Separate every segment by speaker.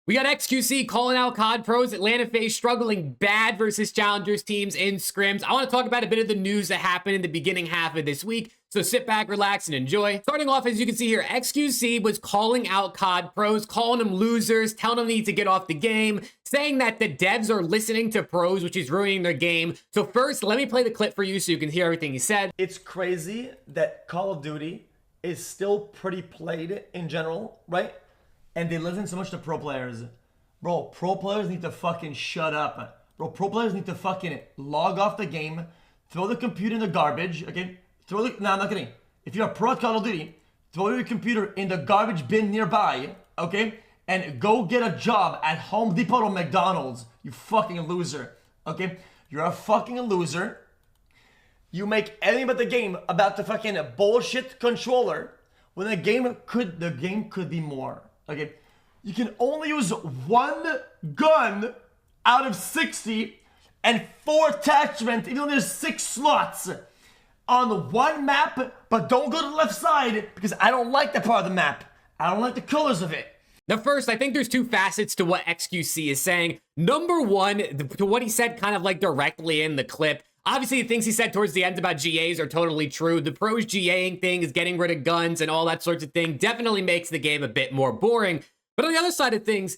Speaker 1: We got xQc calling out COD pros. Atlanta FaZe struggling bad versus challengers teams in scrims. I want to talk about a bit of the news that happened in the beginning half of this week. So sit back, relax, and enjoy. Starting off, as you can see here, xQc was calling out COD pros, calling them losers, telling them they need to get off the game, saying that the devs are listening to pros, which is ruining their game. So first, let me play the clip for you so you can hear everything he said.
Speaker 2: It's crazy that Call of Duty is still pretty played in general, right? And they listen so much to pro players. Bro, pro players need to fucking shut up. Bro, pro players need to fucking log off the game, throw the computer in the garbage, okay? No, I'm not kidding. If you're a pro at Call of Duty, throw your computer in the garbage bin nearby, okay? And go get a job at Home Depot or McDonald's, you fucking loser, okay? You're a fucking loser. You make anything but the game about the fucking bullshit controller when the game could be more. Okay, you can only use one gun out of 60 and 4 attachments, even though there's 6 slots on one map, but don't go to the left side because I don't like that part of the map. I don't like the colors of it.
Speaker 1: Now, first, I think there's 2 facets to what xQc is saying. Number one, to what he said kind of like directly in the clip. Obviously, the things he said towards the end about GAs are totally true. The pros GAing thing is getting rid of guns and all that sorts of thing definitely makes the game a bit more boring. But on the other side of things,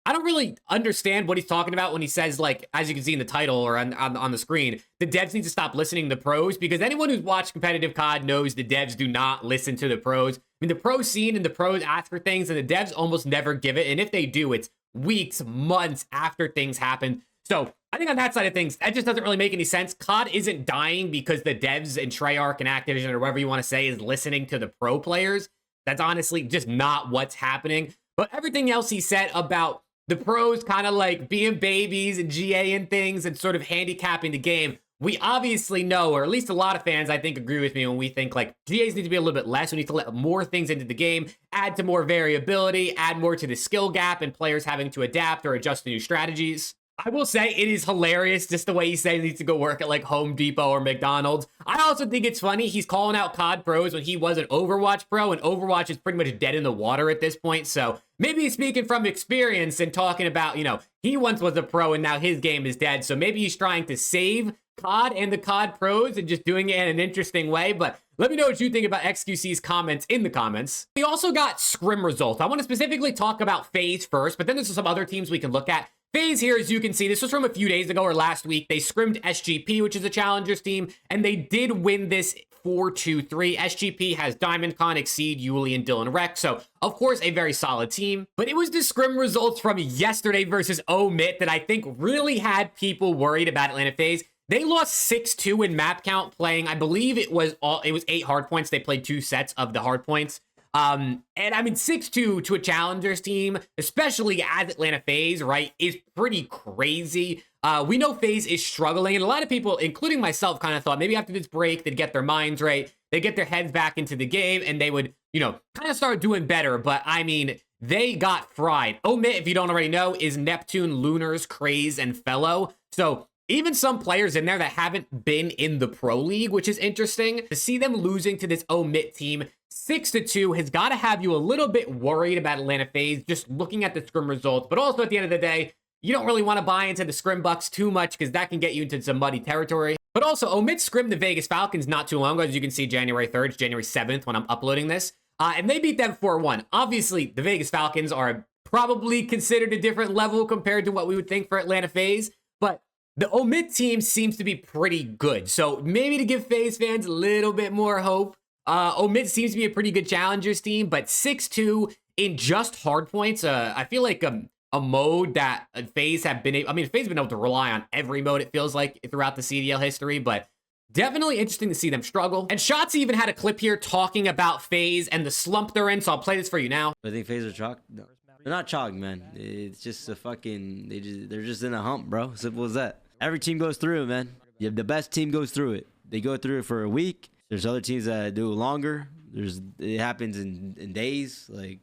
Speaker 1: I don't really understand what he's talking about when he says, like, as you can see in the title or on the screen, the devs need to stop listening to pros, because anyone who's watched competitive COD knows the devs do not listen to the pros. I mean, the pro scene and the pros ask for things and the devs almost never give it. And if they do, it's weeks, months after things happen. So I think on that side of things, that just doesn't really make any sense. COD isn't dying because the devs and Treyarch and Activision or whatever you want to say is listening to the pro players. That's honestly just not what's happening. But everything else he said about the pros kind of like being babies and GA and things and sort of handicapping the game, we obviously know, or at least a lot of fans I think agree with me when we think like GAs need to be a little bit less. We need to let more things into the game, add to more variability, add more to the skill gap and players having to adapt or adjust to new strategies. I will say it is hilarious just the way he says he needs to go work at like Home Depot or McDonald's. I also think it's funny he's calling out COD pros when he was an Overwatch pro, and Overwatch is pretty much dead in the water at this point. So maybe he's speaking from experience and talking about, you know, he once was a pro and now his game is dead. So maybe he's trying to save COD and the COD pros and just doing it in an interesting way. But let me know what you think about xQc's comments in the comments. We also got scrim results. I want to specifically talk about FaZe first, but then there's some other teams we can look at. FaZe here, as you can see, this was from a few days ago or last week. They scrimmed SGP, which is a challengers team, and they did win this 4-2-3. SGP has DiamondCon, Exceed, Yuli, and Dylan Rex, so of course a very solid team. But it was the scrim results from yesterday versus Omit that I think really had people worried about Atlanta FaZe. They lost 6-2 in map count, playing, I believe it was 8 hard points. They played 2 sets of the hard points. And I mean, 6-2 to a challengers team, especially as Atlanta FaZe, right, is pretty crazy. We know FaZe is struggling, and a lot of people, including myself, kind of thought maybe after this break, they'd get their minds right, they'd get their heads back into the game, and they would, you know, kind of start doing better. But I mean, they got fried. Omit, if you don't already know, is Neptune, Lunars, Craze, and Fellow. So even some players in there that haven't been in the pro league, which is interesting. To see them losing to this Omit team 6-2 has got to have you a little bit worried about Atlanta FaZe, just looking at the scrim results. But also at the end of the day, you don't really want to buy into the scrim bucks too much because that can get you into some muddy territory. But also, Omit scrimmed the Vegas Falcons not too long ago. As you can see, January 3rd, it's January 7th when I'm uploading this. And they beat them 4-1. Obviously, the Vegas Falcons are probably considered a different level compared to what we would think for Atlanta FaZe. But the Omit team seems to be pretty good. So maybe to give FaZe fans a little bit more hope, Omit seems to be a pretty good challengers team, but 6-2 in just hard points. I feel like a mode that FaZe have been able, I mean, FaZe have been able to rely on every mode, it feels like, throughout the CDL history, but definitely interesting to see them struggle. And Shots even had a clip here talking about FaZe and the slump they're in, so I'll play this for you now.
Speaker 3: I think FaZe are chalk. No, they're not chalk, man. It's just a fucking, they're just in a hump, bro. Simple as that. Every team goes through it, man. Yeah, the best team goes through it. They go through it for a week. There's other teams that do it longer. It happens in days. Like,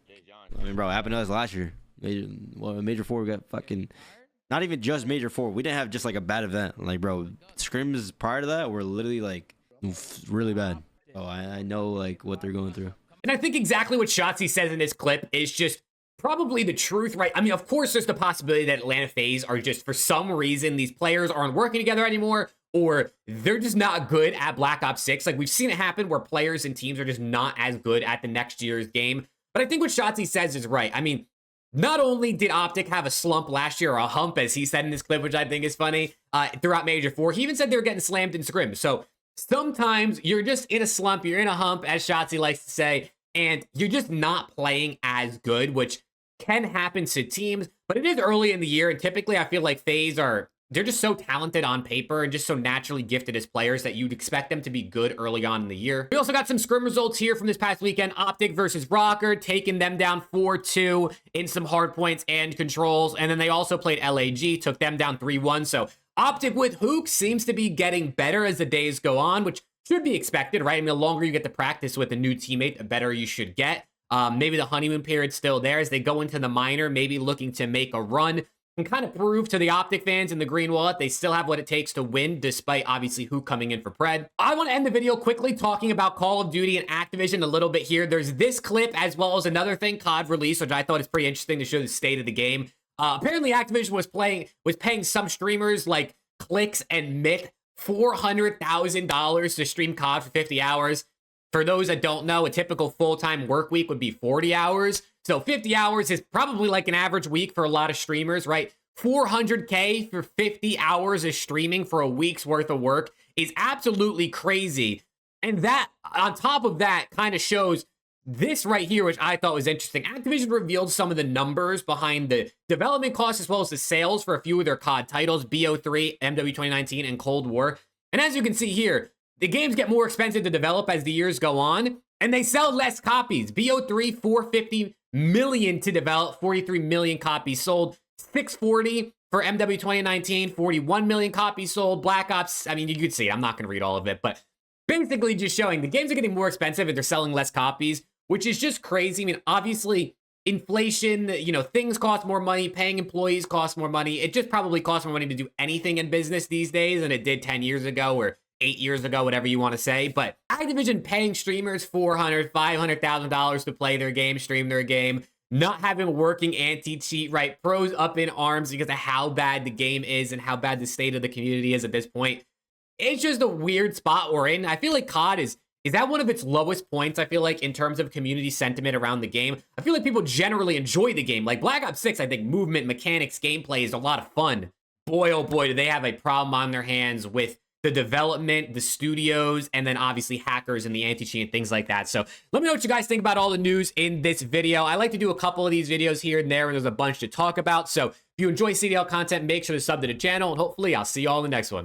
Speaker 3: I mean, bro, it happened to us last year. Major 4 got fucking, not even just Major 4. We didn't have just like a bad event. Like, bro, scrims prior to that were literally like really bad. So I know like what they're going through.
Speaker 1: And I think exactly what Shotsy says in this clip is just probably the truth, right? I mean, of course, there's the possibility that Atlanta FaZe are just, for some reason, these players aren't working together anymore, or they're just not good at Black Ops 6. Like, we've seen it happen where players and teams are just not as good at the next year's game. But I think what Shotzzy says is right. I mean, not only did OPTIC have a slump last year, or a hump, as he said in this clip, which I think is funny, throughout Major 4, he even said they were getting slammed in scrims. So sometimes you're just in a slump, you're in a hump, as Shotzzy likes to say, and you're just not playing as good, which can happen to teams, but it is early in the year, and typically I feel like FaZe they're just so talented on paper and just so naturally gifted as players that you'd expect them to be good early on in the year. We also got some scrim results here from this past weekend. OPTIC versus Rocker, taking them down 4-2 in some hard points and controls, and then they also played LAG, took them down 3-1, so OPTIC with HAVOK seems to be getting better as the days go on, which should be expected, right? I mean, the longer you get to practice with a new teammate, the better you should get. Maybe the honeymoon period's still there as they go into the minor, maybe looking to make a run and kind of prove to the OPTIC fans in the green wallet they still have what it takes to win, despite obviously who coming in for Pred. I want to end the video quickly talking about Call of Duty and Activision a little bit here. There's this clip as well as another thing COD released, which I thought is pretty interesting to show the state of the game. Apparently Activision was paying some streamers like Clicks and Myth $400,000 to stream COD for 50 hours. For those that don't know, a typical full-time work week would be 40 hours. So 50 hours is probably like an average week for a lot of streamers, right? $400K for 50 hours of streaming for a week's worth of work is absolutely crazy. And that, on top of that, kind of shows this right here, which I thought was interesting. Activision revealed some of the numbers behind the development costs as well as the sales for a few of their COD titles, BO3, MW 2019, and Cold War. And as you can see here, the games get more expensive to develop as the years go on, and they sell less copies. BO3, 450 million to develop, 43 million copies sold. 640 for MW 2019, 41 million copies sold. Black Ops, I mean, you could see it. I'm not going to read all of it, but basically just showing the games are getting more expensive and they're selling less copies, which is just crazy. I mean, obviously, inflation, you know, things cost more money, paying employees costs more money. It just probably costs more money to do anything in business these days than it did 10 years ago or 8 years ago, whatever you want to say. But Activision paying streamers $400,000, $500,000 to play their game, stream their game, not having a working anti-cheat, right? Pros up in arms because of how bad the game is and how bad the state of the community is at this point. It's just a weird spot we're in. I feel like COD is at one of its lowest points, I feel like, in terms of community sentiment around the game. I feel like people generally enjoy the game. Like Black Ops 6, I think movement, mechanics, gameplay is a lot of fun. Boy, oh boy, do they have a problem on their hands with the development, the studios, and then obviously hackers and the anti-cheat and things like that. So let me know what you guys think about all the news in this video. I like to do a couple of these videos here and there, and there's a bunch to talk about. So if you enjoy CDL content, make sure to sub to the channel, and hopefully I'll see you all in the next one.